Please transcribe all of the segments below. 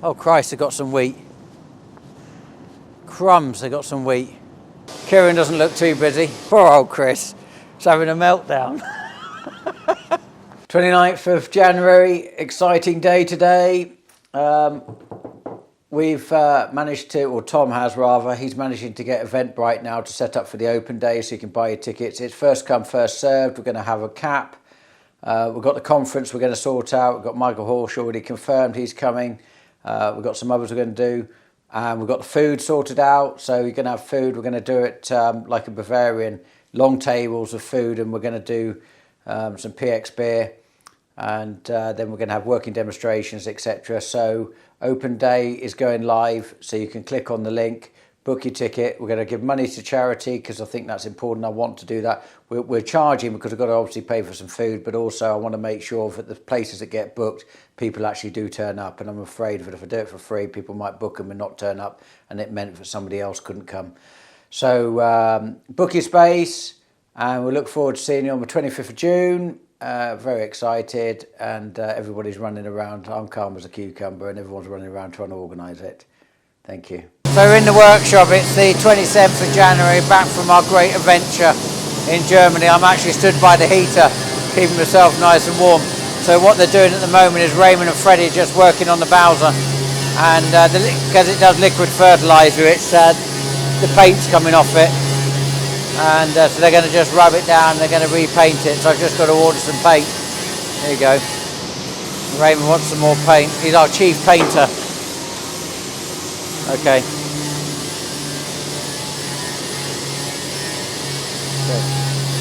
Oh Christ, they got some wheat. Crumbs, they got some wheat. Kieran doesn't look too busy. Poor old Chris. He's having a meltdown. 29th of January, exciting day today. We've managed to, or Tom has rather, he's managing to get Eventbrite now to set up for the open day so you can buy your tickets. It's first come, first served. We're going to have a cap. We've got the conference we're going to sort out. We've got Michael Horsch already confirmed he's coming. We've got some others we're going to do. And we've got the food sorted out. So you're going to have food. We're going to do it like a Bavarian, long tables of food. And we're going to do some P.X beer. And then we're going to have working demonstrations, etc. So open day is going live, so you can click on the link, book your ticket. We're going to give money to charity because I think that's important. I want to do that. We're charging because we've got to obviously pay for some food, but also I want to make sure that the places that get booked, people actually do turn up. And I'm afraid that if I do it for free, people might book them and not turn up, and it meant that somebody else couldn't come. So book your space, and we look forward to seeing you on the 25th of June. Very excited, and everybody's running around. I'm calm as a cucumber, and everyone's running around trying to organise it. Thank you. So we're in the workshop. It's the 27th of January, back from our great adventure in Germany. I'm actually stood by the heater, keeping myself nice and warm. So what they're doing at the moment is Raymond and Freddie are just working on the Bowser, and because it does liquid fertiliser, it's the paint's coming off it. And so they're going to just rub it down, they're going to repaint it, so I've just got to order some paint. There you go. Raymond wants some more paint. He's our chief painter. Okay.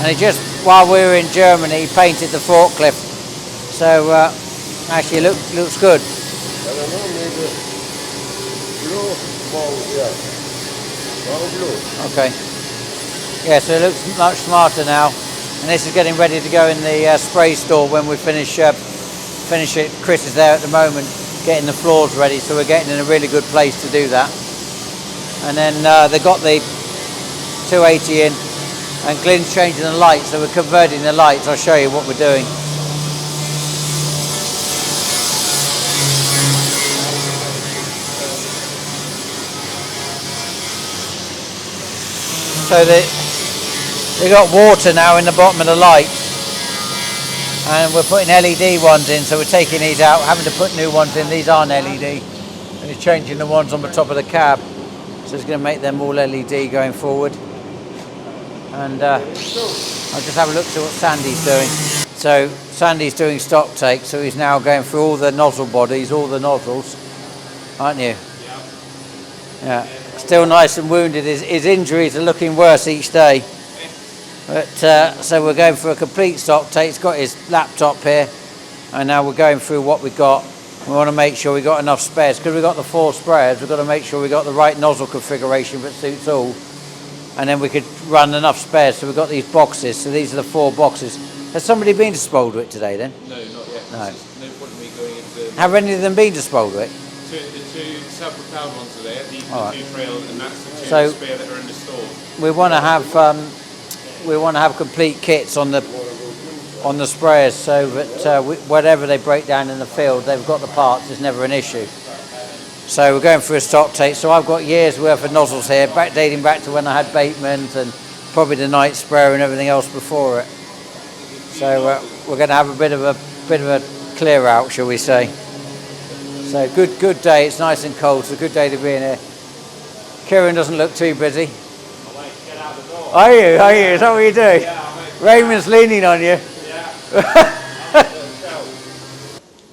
And he just, while we were in Germany, he painted the forklift. So actually it looks good. Okay. Yeah, so it looks much smarter now, and this is getting ready to go in the spray store when we finish it. Chris is there at the moment getting the floors ready, so we're getting in a really good place to do that. And then they got the 280 in, and Glyn's changing the lights, so we're converting the lights. I'll show you what we're doing. So we got water now in the bottom of the lights, and we're putting LED ones in, so we're taking these out, having to put new ones in. These aren't LED, and he's changing the ones on the top of the cab, so it's going to make them all LED going forward. And I'll just have a look to what Sandy's doing. So Sandy's doing stock take, so he's now going through all the nozzle bodies, all the nozzles, aren't you? Yeah. Still nice and wounded. His injuries are looking worse each day. But so we're going for a complete stock take. He's got his laptop here, and now we're going through what we've got. We want to make sure we've got enough spares, because we've got the 4 sprayers. We've got to make sure we've got the right nozzle configuration that suits all, and then we could run enough spares. So we've got these boxes. So these are the 4 boxes. Has somebody been to Spoldwick today then? No, not yet. No. There's no point in me going into... Have any of them been to Spoldwick? The 2 self-propelled ones are there. These All are right. the 2 trail, and that's the 2 So spare that are in the store. we want to have complete kits on the sprayers, so that whatever they break down in the field, they've got the parts. It's never an issue. So we're going through a stock take. So I've got years worth of nozzles here, dating back to when I had Bateman's and probably the night sprayer and everything else before it. So we're going to have a bit of a clear out, shall we say? So good day. It's nice and cold. It's a good day to be in here. Kieran doesn't look too busy. Are you? Is that what you do? Yeah, Raymond's leaning on you. Yeah.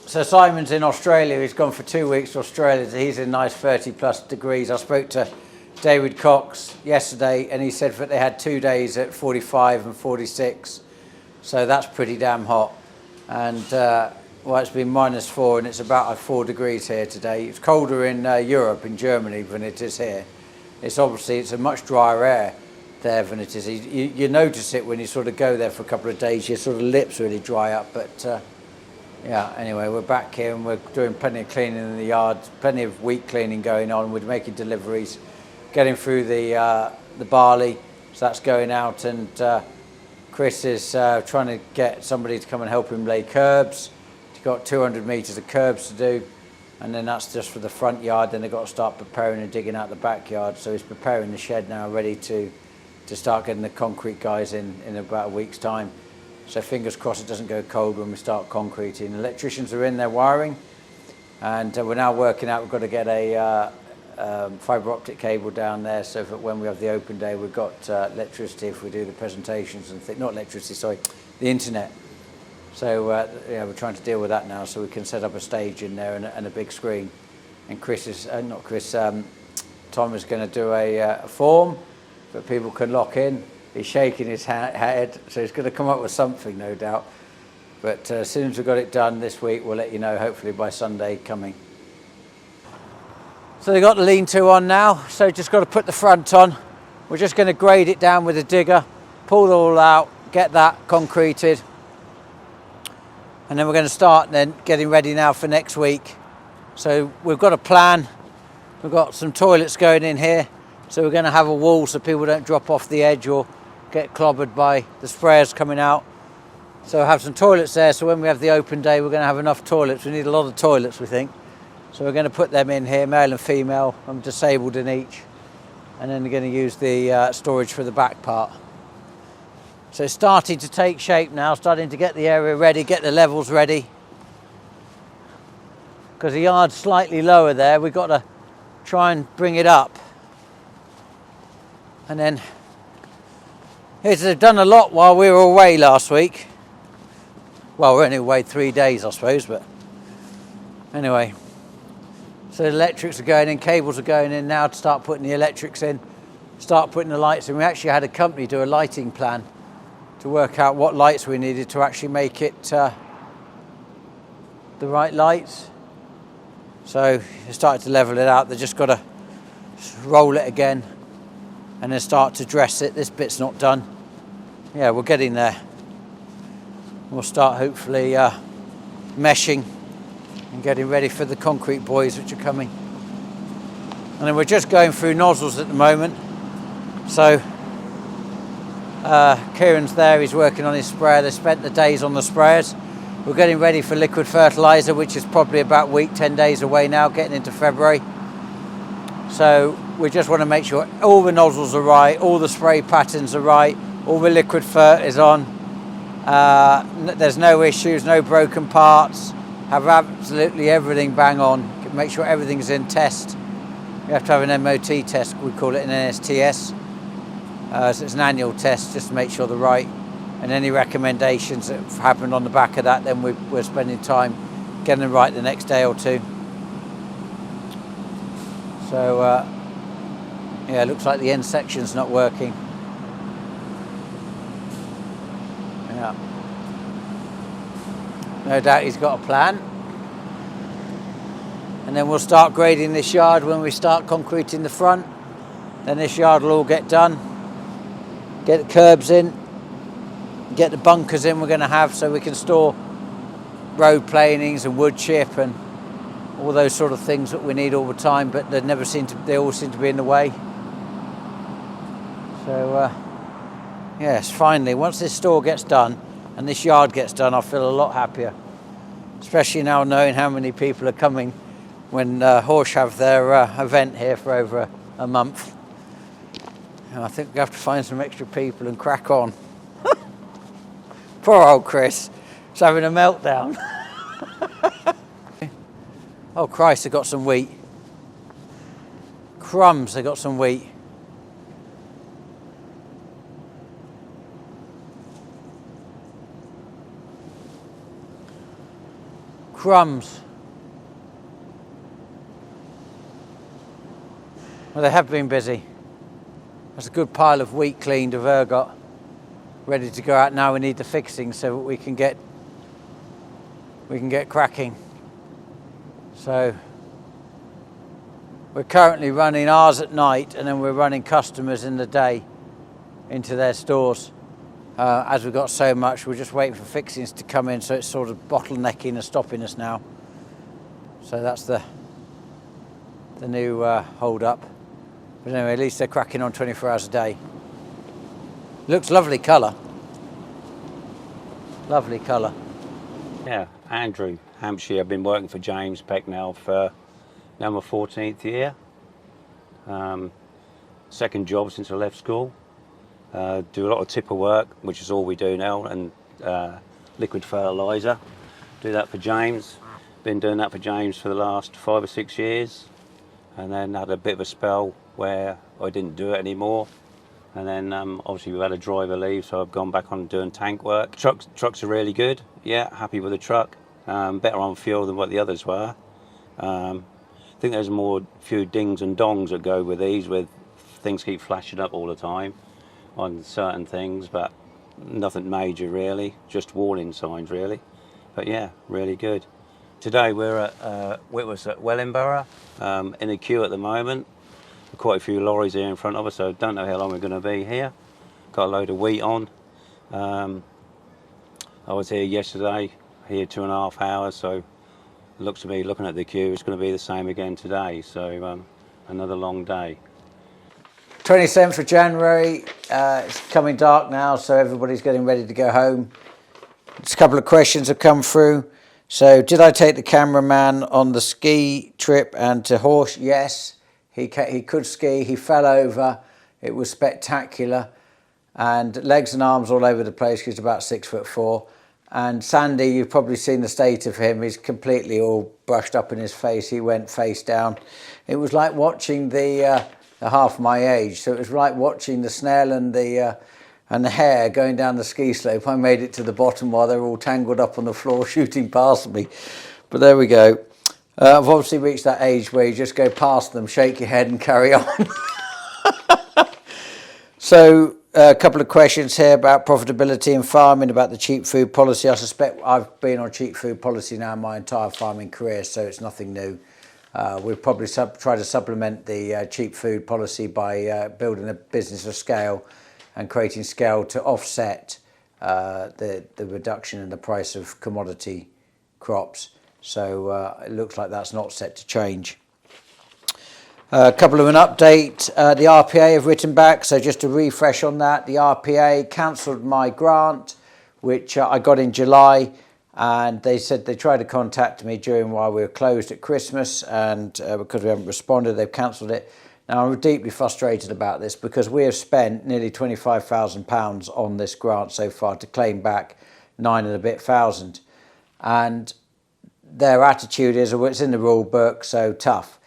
So Simon's in Australia. He's gone for 2 weeks to Australia. He's in nice 30+ degrees. I spoke to David Cox yesterday, and he said that they had 2 days at 45 and 46. So that's pretty damn hot. And well, it's been -4, and it's about 4 degrees here today. It's colder in Europe, in Germany, than it is here. It's a much drier air there than it is. You notice it when you sort of go there for a couple of days. Your sort of lips really dry up. But yeah, anyway, we're back here, and we're doing plenty of cleaning in the yard, plenty of wheat cleaning going on. We're making deliveries, getting through the barley, so that's going out. And Chris is trying to get somebody to come and help him lay curbs. He's got 200 metres of curbs to do, and then that's just for the front yard. Then they've got to start preparing and digging out the backyard. So he's preparing the shed now, ready to start getting the concrete guys in about a week's time. So fingers crossed it doesn't go cold when we start concreting. Electricians are in there wiring, and we're now working out we've got to get a fibre optic cable down there so that when we have the open day we've got electricity if we do the presentations and not electricity, sorry, the internet. So yeah, we're trying to deal with that now so we can set up a stage in there and a big screen. And Tom is going to do a form that people can lock in. He's shaking his head, so he's going to come up with something, no doubt. But as soon as we've got it done this week, we'll let you know, hopefully by Sunday coming. So they've got the lean-to on now, so just got to put the front on. We're just going to grade it down with a digger, pull it all out, get that concreted. And then we're going to start then getting ready now for next week. So we've got a plan. We've got some toilets going in here. So we're going to have a wall so people don't drop off the edge or get clobbered by the sprayers coming out. So we'll have some toilets there, so when we have the open day we're going to have enough toilets. We need a lot of toilets, we think. So we're going to put them in here, male and female. I'm disabled in each. And then we're going to use the storage for the back part. So it's starting to take shape now, starting to get the area ready, get the levels ready. Because the yard's slightly lower there, we've got to try and bring it up. And then, they've done a lot while we were away last week. Well, we're only away 3 days, I suppose, but anyway. So the electrics are going in, cables are going in now to start putting the electrics in, start putting the lights in. We actually had a company do a lighting plan to work out what lights we needed to actually make it the right lights. So they started to level it out. They just got to roll it again and then start to dress it. This bit's not done. Yeah, we're getting there. We'll start hopefully meshing and getting ready for the concrete boys which are coming. And then we're just going through nozzles at the moment. So Kieran's there, he's working on his sprayer. They spent the days on the sprayers. We're getting ready for liquid fertiliser, which is probably about a week, 10 days away now, getting into February. So we just want to make sure all the nozzles are right, all the spray patterns are right, all the liquid fert is on. There's no issues, no broken parts. Have absolutely everything bang on. Make sure everything's in test. We have to have an MOT test, we call it an NSTS. So it's an annual test just to make sure they're right. And any recommendations that have happened on the back of that, then we're spending time getting them right the next day or two. So yeah, it looks like the end section's not working. Yeah. No doubt he's got a plan. And then we'll start grading this yard when we start concreting the front. Then this yard will all get done. Get the curbs in. Get the bunkers in we're going to have so we can store road planings and wood chip and all those sort of things that we need all the time, but they all seem to be in the way. So yes, finally, once this store gets done and this yard gets done, I feel a lot happier. Especially now knowing how many people are coming when Horsh have their event here for over a month. And I think we have to find some extra people and crack on. Poor old Chris, he's having a meltdown. Oh Christ, they got some wheat. Crumbs, they got some wheat. Crumbs. Well, they have been busy. There's a good pile of wheat cleaned of ergot, ready to go out. Now we need the fixing so that we can get cracking. So we're currently running ours at night, and then we're running customers in the day into their stores. As we've got so much, we're just waiting for fixings to come in, so it's sort of bottlenecking and stopping us now. So that's the new hold up. But anyway, at least they're cracking on 24 hours a day. Looks lovely colour. Lovely colour. Yeah, Andrew. Hampshire. I've been working for James Peck now for my 14th year. Second job since I left school. Do a lot of tipper work, which is all we do now, and liquid fertiliser. Do that for James. Been doing that for James for the last 5 or 6 years, and then had a bit of a spell where I didn't do it anymore. And then obviously we've had a driver leave, so I've gone back on doing tank work. Trucks are really good. Yeah, happy with the truck. Better on fuel than what the others were. I think there's more few dings and dongs that go with these, with things keep flashing up all the time on certain things, but nothing major really, just warning signs really. But yeah, really good. Today we're at Whitworth at Wellingborough, in a queue at the moment. Quite a few lorries here in front of us, so don't know how long we're going to be here. Got a load of wheat on. I was here yesterday, here 2.5 hours, so it looks to me, looking at the queue, it's going to be the same again today, so another long day. 27th of January, it's coming dark now, so everybody's getting ready to go home. Just a couple of questions have come through. So, did I take the cameraman on the ski trip and to horse? Yes. He could ski, he fell over, it was spectacular, and legs and arms all over the place. He's about 6'4", and Sandy, you've probably seen the state of him, he's completely all brushed up in his face, he went face down. It was like watching the half my age, so it was like watching the snail and the hare going down the ski slope. I made it to the bottom while they were all tangled up on the floor shooting past me, but there we go. I've obviously reached that age where you just go past them, shake your head and carry on. So a couple of questions here about profitability in farming, about the cheap food policy. I suspect I've been on cheap food policy now my entire farming career, so it's nothing new. We'll probably try to supplement the cheap food policy by building a business of scale and creating scale to offset the reduction in the price of commodity crops. So it looks like that's not set to change. A couple of an update. The RPA have written back, so just to refresh on that, the RPA cancelled my grant, which I got in July, and they said they tried to contact me during while we were closed at Christmas, and because we haven't responded, they've cancelled it. Now, I'm deeply frustrated about this because we have spent nearly £25,000 on this grant so far to claim back 9 and a bit thousand, and their attitude is, well, it's in the rule book, so tough.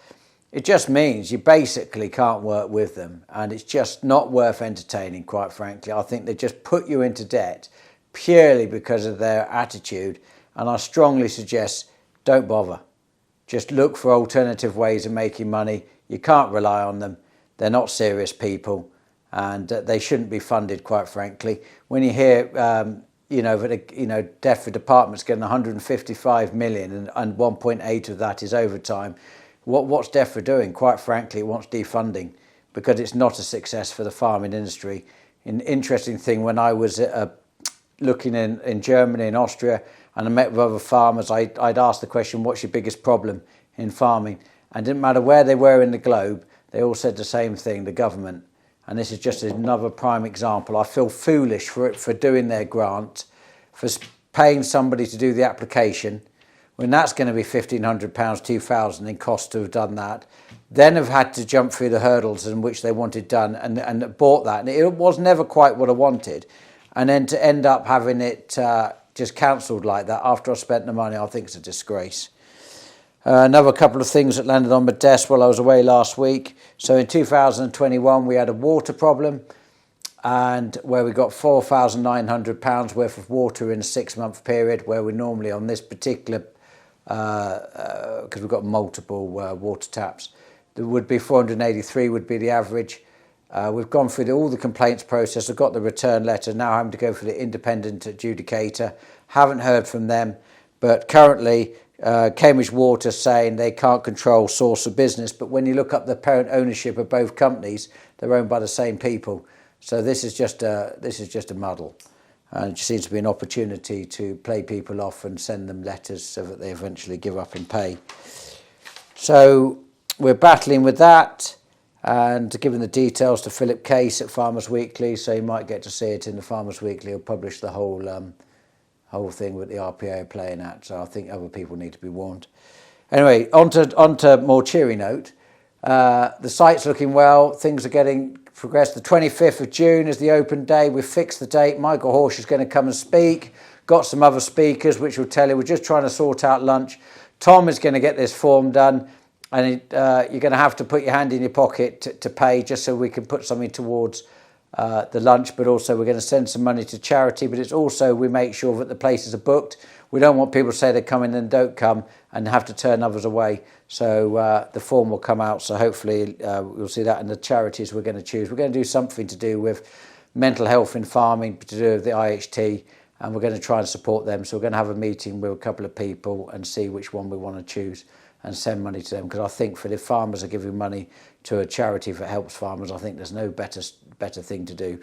It just means you basically can't work with them, and it's just not worth entertaining, quite frankly. I think they just put you into debt purely because of their attitude, and I strongly suggest don't bother. Just look for alternative ways of making money. You can't rely on them. They're not serious people, and they shouldn't be funded, quite frankly. When you hear Deptford Department's getting 155 million and 1.8 of that is overtime. What's Deptford doing? Quite frankly, it wants defunding because it's not a success for the farming industry. An interesting thing, when I was looking in Germany and Austria and I met with other farmers, I'd asked the question, what's your biggest problem in farming? And it didn't matter where they were in the globe, they all said the same thing, the government. And this is just another prime example. I feel foolish for doing their grant, for paying somebody to do the application, when that's going to be £1,500, £2,000 in cost to have done that. Then have had to jump through the hurdles in which they wanted done and bought that. And it was never quite what I wanted. And then to end up having it just cancelled like that after I spent the money, I think it's a disgrace. Another couple of things that landed on my desk while I was away last week. So in 2021, we had a water problem, and where we got £4,900 worth of water in a 6-month period, where we're normally on this particular, because we've got multiple water taps, there would be 483 would be the average. We've gone through all the complaints process. I've got the return letter, now having to go for the independent adjudicator. Haven't heard from them, but currently Cambridge Water saying they can't control source of business, but when you look up the parent ownership of both companies, they're owned by the same people. So this is just a muddle, and it seems to be an opportunity to play people off and send them letters so that they eventually give up and pay. So we're battling with that, and giving the details to Philip Case at Farmers Weekly, so you might get to see it in the Farmers Weekly. He'll publish the whole whole thing with the RPA are playing at. So I think other people need to be warned. Anyway, on to more cheery note. The site's looking well. Things are getting progressed. The 25th of June is the open day. We've fixed the date. Michael Horsch is going to come and speak. Got some other speakers, which will tell you. We're just trying to sort out lunch. Tom is going to get this form done. And you're going to have to put your hand in your pocket to pay, just so we can put something towards the lunch. But also we're going to send some money to charity. But it's also, we make sure that the places are booked. We don't want people to say they come in and don't come and have to turn others away. So the form will come out. So hopefully we'll see that. And the charities we're going to choose. We're going to do something to do with mental health in farming, to do with the IHT. And we're going to try and support them. So we're going to have a meeting with a couple of people and see which one we want to choose and send money to them. Because I think for the farmers are giving money to a charity that helps farmers, I think there's no better thing to do.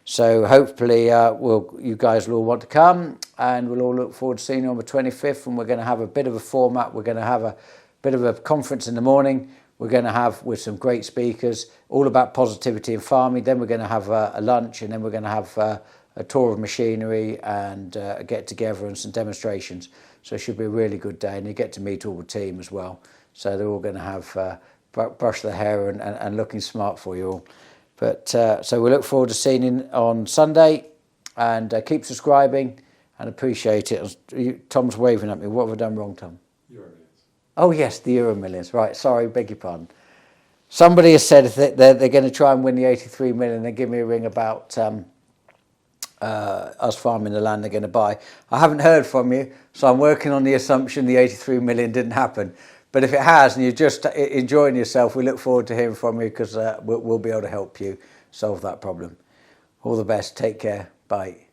So hopefully you guys will all want to come, and we'll all look forward to seeing you on the 25th. And we're going to have a bit of a format. We're going to have a bit of a conference in the morning. We're going to have with some great speakers, all about positivity in farming. Then we're going to have a lunch, and then we're going to have a tour of machinery and a get together and some demonstrations. So it should be a really good day, and you get to meet all the team as well. So they're all going to have brush their hair and looking smart for you all. But so we look forward to seeing you on Sunday, and keep subscribing and appreciate it. Tom's waving at me. What have I done wrong, Tom? Euro Millions. Oh yes, the Euro Millions. Right, sorry, beg your pardon. Somebody has said that they're going to try and win the 83 million. They give me a ring about us farming the land they're going to buy. I haven't heard from you, so I'm working on the assumption the 83 million didn't happen. But if it has and you're just enjoying yourself, we look forward to hearing from you, because we'll be able to help you solve that problem. All the best. Take care. Bye.